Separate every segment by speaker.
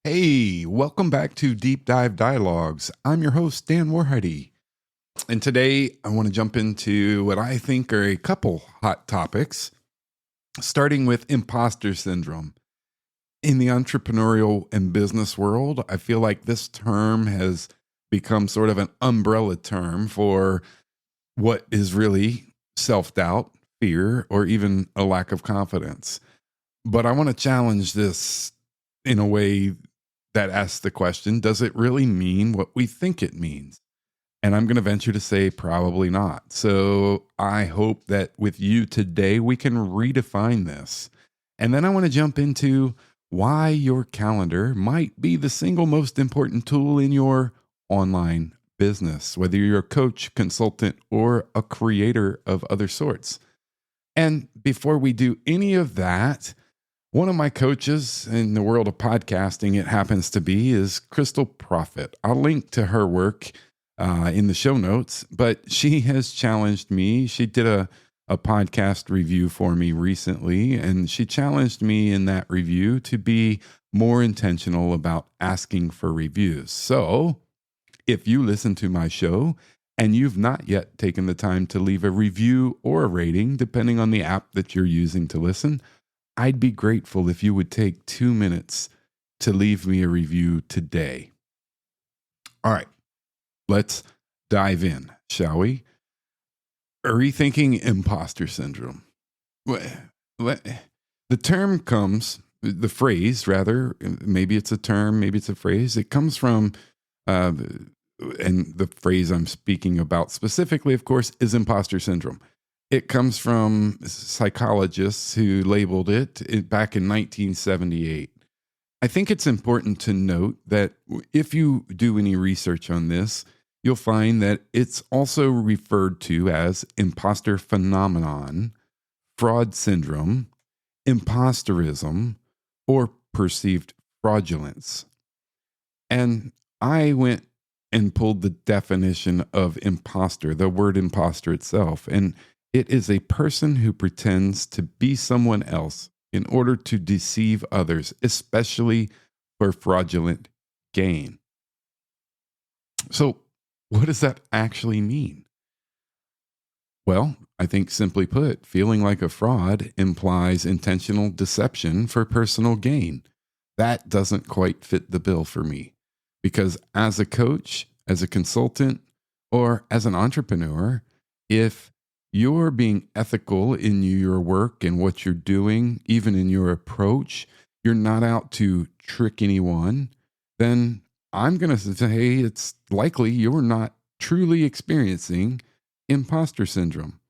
Speaker 1: Hey, welcome back to Deep Dive Dialogues. I'm your host, Dan Warheady. And today I want to jump into what I think are a couple hot topics, starting with imposter syndrome. In the entrepreneurial and business world, I feel like this term has become sort of an umbrella term for what is really self-doubt, fear, or even a lack of confidence. But I want to challenge this in a way that asks the question, does it really mean what we think it means? And I'm going to venture to say probably not. So I hope that with you today, we can redefine this. And then I want to jump into why your calendar might be the single most important tool in your online business, whether you're a coach, consultant, or a creator of other sorts. And before we do any of that, one of my coaches in the world of podcasting, it happens to be, is Crystal Profit. I'll link to her work in the show notes, but she has challenged me. She did a podcast review for me recently, and she challenged me in that review to be more intentional about asking for reviews. So if you listen to my show and you've not yet taken the time to leave a review or a rating, depending on the app that you're using to listen, I'd be grateful if you would take 2 minutes to leave me a review today. All right, let's dive in, shall we? Rethinking imposter syndrome. The term comes, the phrase rather, maybe it's a term, maybe it's a phrase. It comes from, and the phrase I'm speaking about specifically, of course, is imposter syndrome. It comes from psychologists who labeled it back in 1978. I think it's important to note that if you do any research on this, you'll find that it's also referred to as imposter phenomenon, fraud syndrome, imposterism, or perceived fraudulence. And I went and pulled the definition of imposter, the word imposter itself, and it is a person who pretends to be someone else in order to deceive others, especially for fraudulent gain. So, what does that actually mean? Well, I think simply put, feeling like a fraud implies intentional deception for personal gain. That doesn't quite fit the bill for me, because as a coach, as a consultant, or as an entrepreneur, if you're being ethical in your work and what you're doing, even in your approach, you're not out to trick anyone, then I'm going to say, hey, it's likely you're not truly experiencing imposter syndrome.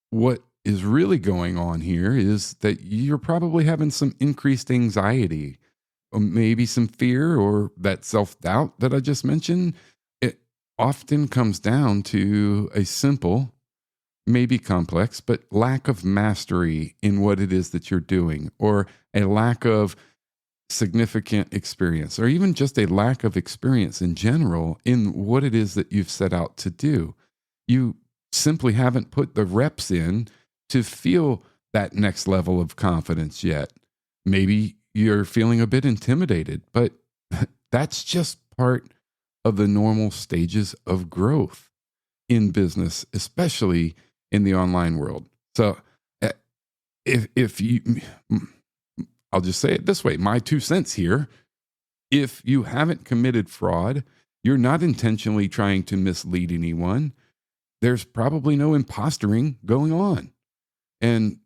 Speaker 1: What is really going on here is that you're probably having some increased anxiety, or maybe some fear, or that self-doubt that I just mentioned. It often comes down to a simple, maybe complex, but lack of mastery in what it is that you're doing, or a lack of significant experience, or even just a lack of experience in general in what it is that you've set out to do. You simply haven't put the reps in to feel that next level of confidence yet. Maybe you're feeling a bit intimidated, but that's just part of the normal stages of growth in business, especially in the online world. So if you, I'll just say it this way, my 2 cents here, if you haven't committed fraud, you're not intentionally trying to mislead anyone, there's probably no impostering going on. And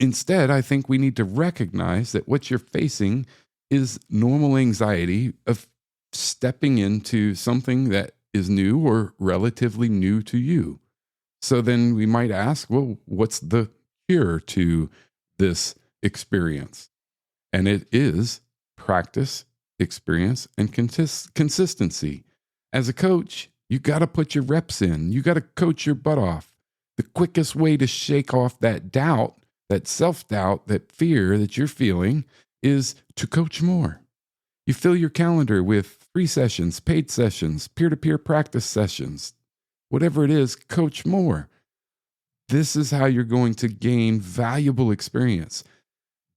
Speaker 1: instead, I think we need to recognize that what you're facing is normal anxiety of stepping into something that is new or relatively new to you. So then we might ask, well, what's the cure to this experience? And it is practice, experience, and consistency. As a coach, you got to put your reps in. You got to coach your butt off. The quickest way to shake off that doubt, that self-doubt, that fear that you're feeling is to coach more. You fill your calendar with free sessions, paid sessions, peer-to-peer practice sessions. Whatever it is, coach more. This is how you're going to gain valuable experience.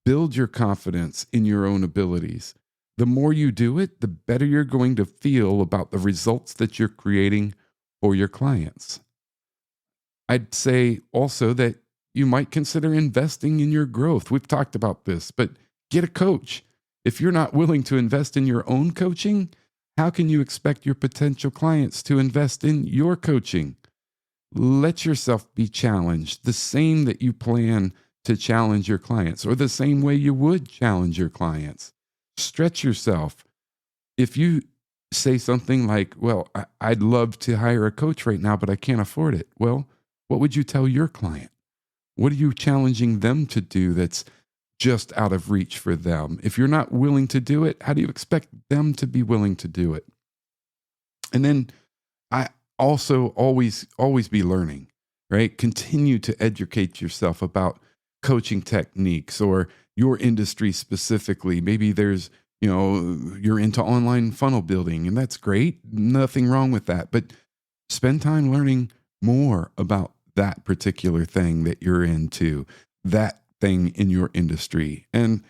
Speaker 1: Build your confidence in your own abilities. The more you do it, the better you're going to feel about the results that you're creating for your clients. I'd say also that you might consider investing in your growth. We've talked about this, but get a coach. If you're not willing to invest in your own coaching, how can you expect your potential clients to invest in your coaching? Let yourself be challenged the same that you plan to challenge your clients, or the same way you would challenge your clients. Stretch yourself. If you say something like, well, I'd love to hire a coach right now, but I can't afford it. Well, what would you tell your client? What are you challenging them to do that's just out of reach for them? If you're not willing to do it, how do you expect them to be willing to do it? And then I also always be learning, right? Continue to educate yourself about coaching techniques or your industry specifically. Maybe there's, you're into online funnel building, and that's great. Nothing wrong with that. But spend time learning more about that particular thing that you're into, that thing in your industry. And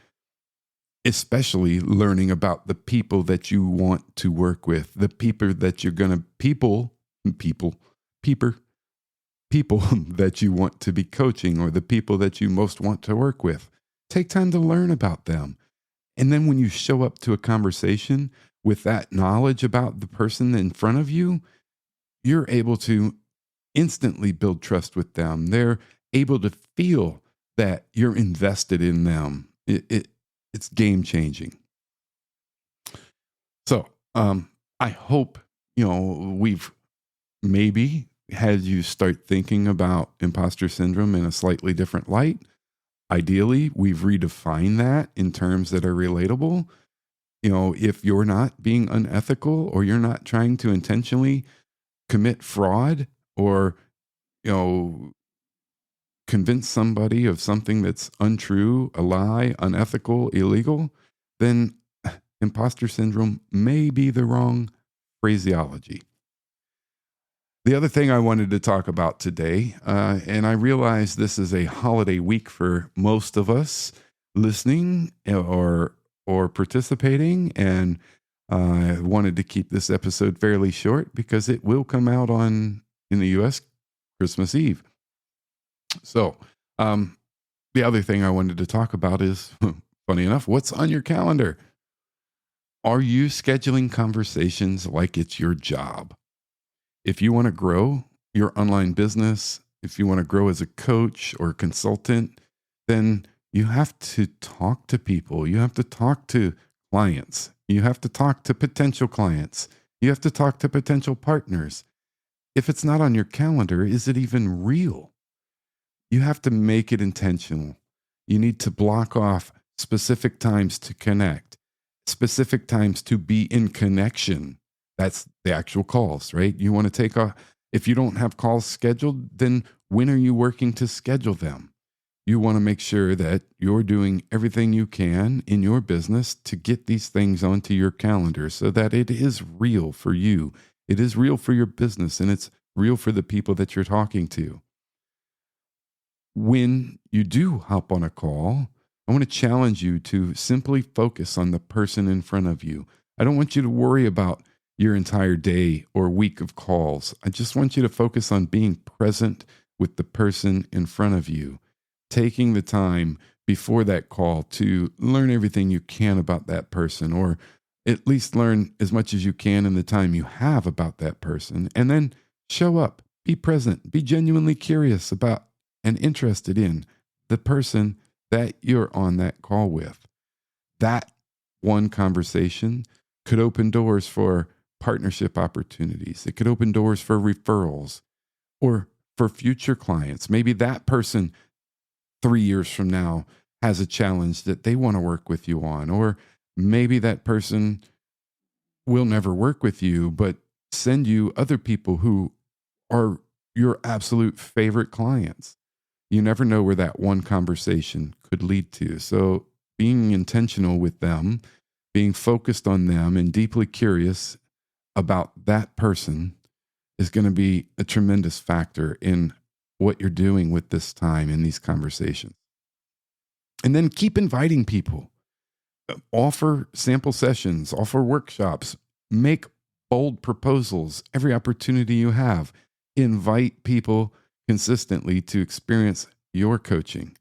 Speaker 1: especially learning about the people that you want to work with, the people that you're going to, people that you want to be coaching, or the people that you most want to work with. Take time to learn about them. And then when you show up to a conversation with that knowledge about the person in front of you, you're able to instantly build trust with them. They're able to feel that you're invested in them. It's game changing. So I hope, we've maybe had you start thinking about imposter syndrome in a slightly different light. Ideally, we've redefined that in terms that are relatable. If you're not being unethical, or you're not trying to intentionally commit fraud, or, convince somebody of something that's untrue, a lie, unethical, illegal, then imposter syndrome may be the wrong phraseology. The other thing I wanted to talk about today, and I realize this is a holiday week for most of us listening or participating, and I wanted to keep this episode fairly short because it will come out in the U.S. Christmas Eve. So the other thing I wanted to talk about is, funny enough, what's on your calendar? Are you scheduling conversations like it's your job? If you want to grow your online business, if you want to grow as a coach or consultant, then you have to talk to people. You have to talk to clients. You have to talk to potential clients. You have to talk to potential partners. If it's not on your calendar, is it even real? You have to make it intentional. You need to block off specific times to connect, specific times to be in connection. That's the actual calls, right? You want to take off. If you don't have calls scheduled, then when are you working to schedule them? You want to make sure that you're doing everything you can in your business to get these things onto your calendar so that it is real for you. It is real for your business, and it's real for the people that you're talking to. When you do hop on a call, I want to challenge you to simply focus on the person in front of you. I don't want you to worry about your entire day or week of calls. I just want you to focus on being present with the person in front of you, taking the time before that call to learn everything you can about that person, or at least learn as much as you can in the time you have about that person, and then show up, be present, be genuinely curious about and interested in the person that you're on that call with. That one conversation could open doors for partnership opportunities. It could open doors for referrals or for future clients. Maybe that person 3 years from now has a challenge that they want to work with you on, or maybe that person will never work with you, but send you other people who are your absolute favorite clients. You never know where that one conversation could lead to. So being intentional with them, being focused on them, and deeply curious about that person is going to be a tremendous factor in what you're doing with this time in these conversations. And then keep inviting people. Offer sample sessions, offer workshops, make bold proposals every opportunity you have. Invite people consistently to experience your coaching.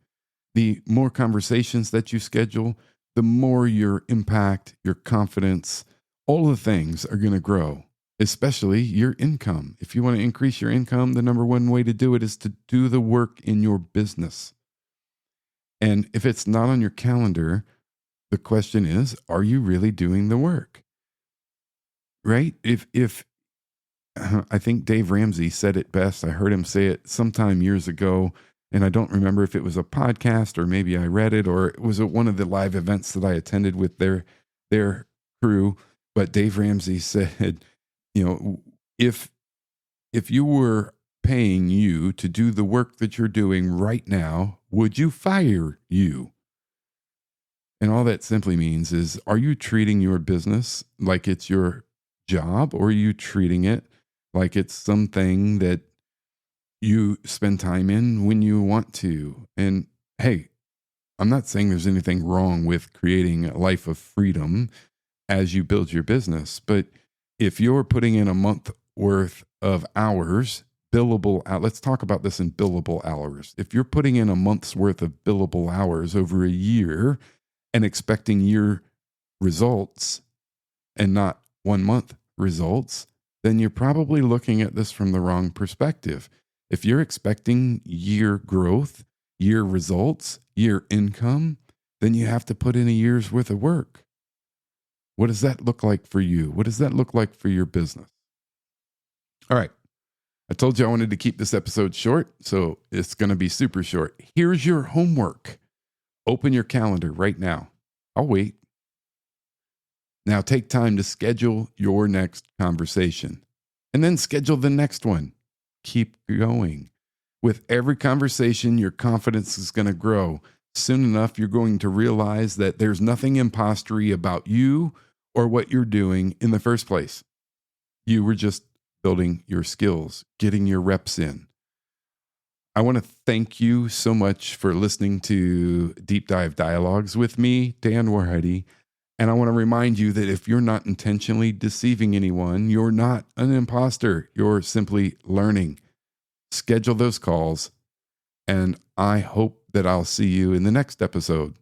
Speaker 1: The more conversations that you schedule, the more your impact, your confidence, all the things are going to grow, especially your income. If you want to increase your income, the number one way to do it is to do the work in your business. And if it's not on your calendar, the question is, are you really doing the work? Right? If I think Dave Ramsey said it best. I heard him say it sometime years ago, and I don't remember if it was a podcast or maybe I read it or it was at one of the live events that I attended with their crew. But Dave Ramsey said, if you were paying you to do the work that you're doing right now, would you fire you? And all that simply means is, are you treating your business like it's your job, or are you treating it like it's something that you spend time in when you want to? And hey, I'm not saying there's anything wrong with creating a life of freedom as you build your business, but if you're putting in a month worth of hours, let's talk about this in billable hours. If you're putting in a month's worth of billable hours over a year and expecting year results and not 1 month results, then you're probably looking at this from the wrong perspective. If you're expecting year growth, year results, year income, then you have to put in a year's worth of work. What does that look like for you? What does that look like for your business? All right. I told you I wanted to keep this episode short, so it's going to be super short. Here's your homework. Open your calendar right now. I'll wait. Now take time to schedule your next conversation and then schedule the next one. Keep going. With every conversation, your confidence is going to grow. Soon enough, you're going to realize that there's nothing impostery about you or what you're doing in the first place. You were just building your skills, getting your reps in. I want to thank you so much for listening to Deep Dive Dialogues with me, Dan Warheady. And I want to remind you that if you're not intentionally deceiving anyone, you're not an imposter. You're simply learning. Schedule those calls, and I hope that I'll see you in the next episode.